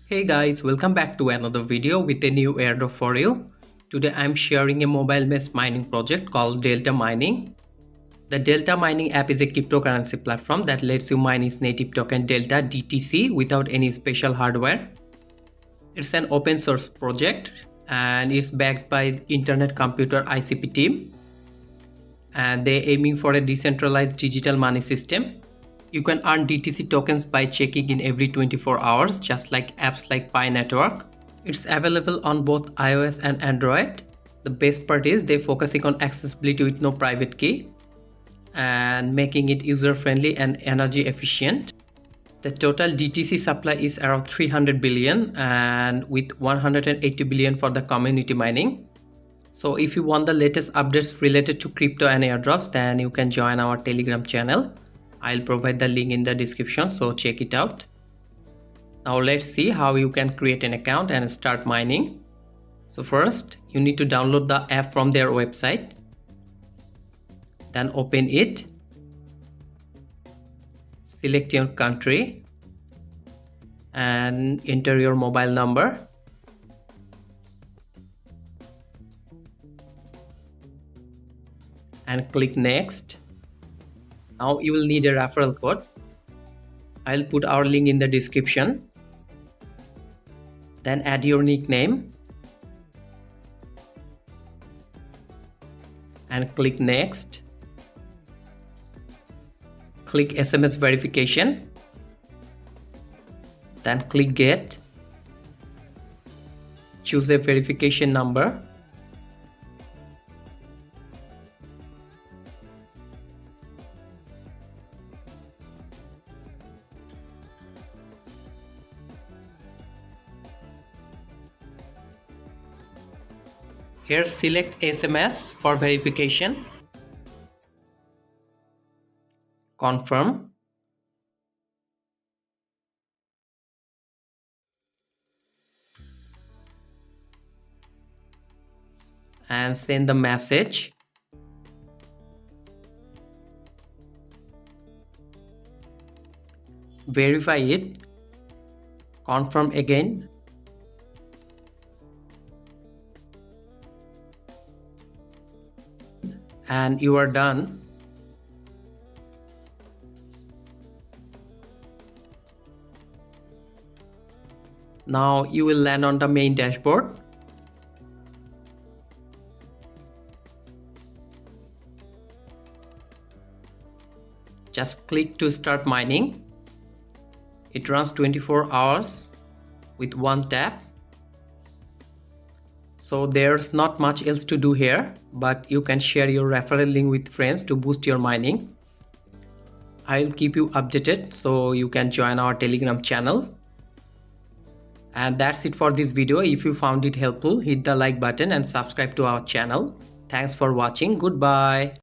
Hey guys, welcome back to another video with a new airdrop for you. Today I'm sharing a mobile-based mining project called Delta Mining. The Delta Mining app is a cryptocurrency platform that lets you mine its native token Delta DTC without any special hardware. It's an open source project and it's backed by Internet Computer ICP team, and they're aiming for a decentralized digital money system. You can earn DTC tokens by checking in every 24 hours, just like apps like Pi Network. It's available on both iOS and Android. The best part is they're focusing on accessibility with no private key and making it user-friendly and energy efficient. The total DTC supply is around 300 billion and with 180 billion for the community mining. So if you want the latest updates related to crypto and airdrops, then you can join our Telegram channel. I'll provide the link in the description, so check it out. Now let's see how you can create an account and start mining. So first you need to download the app from their website. Then open it. Select your country and enter your mobile number. And click next. Now you will need a referral code. I'll put our link in the description. Then add your nickname and click next. Click SMS verification. Then click get. Choose a verification number. Here select SMS for verification. Confirm. And send the message. Verify it. Confirm again. And you are done. Now you will land on the main dashboard. Just click to start mining. It runs 24 hours with one tap. So there's not much else to do here, but you can share your referral link with friends to boost your mining. I'll keep you updated so you can join our Telegram channel. And that's it for this video. If you found it helpful, hit the like button and subscribe to our channel. Thanks for watching. Goodbye.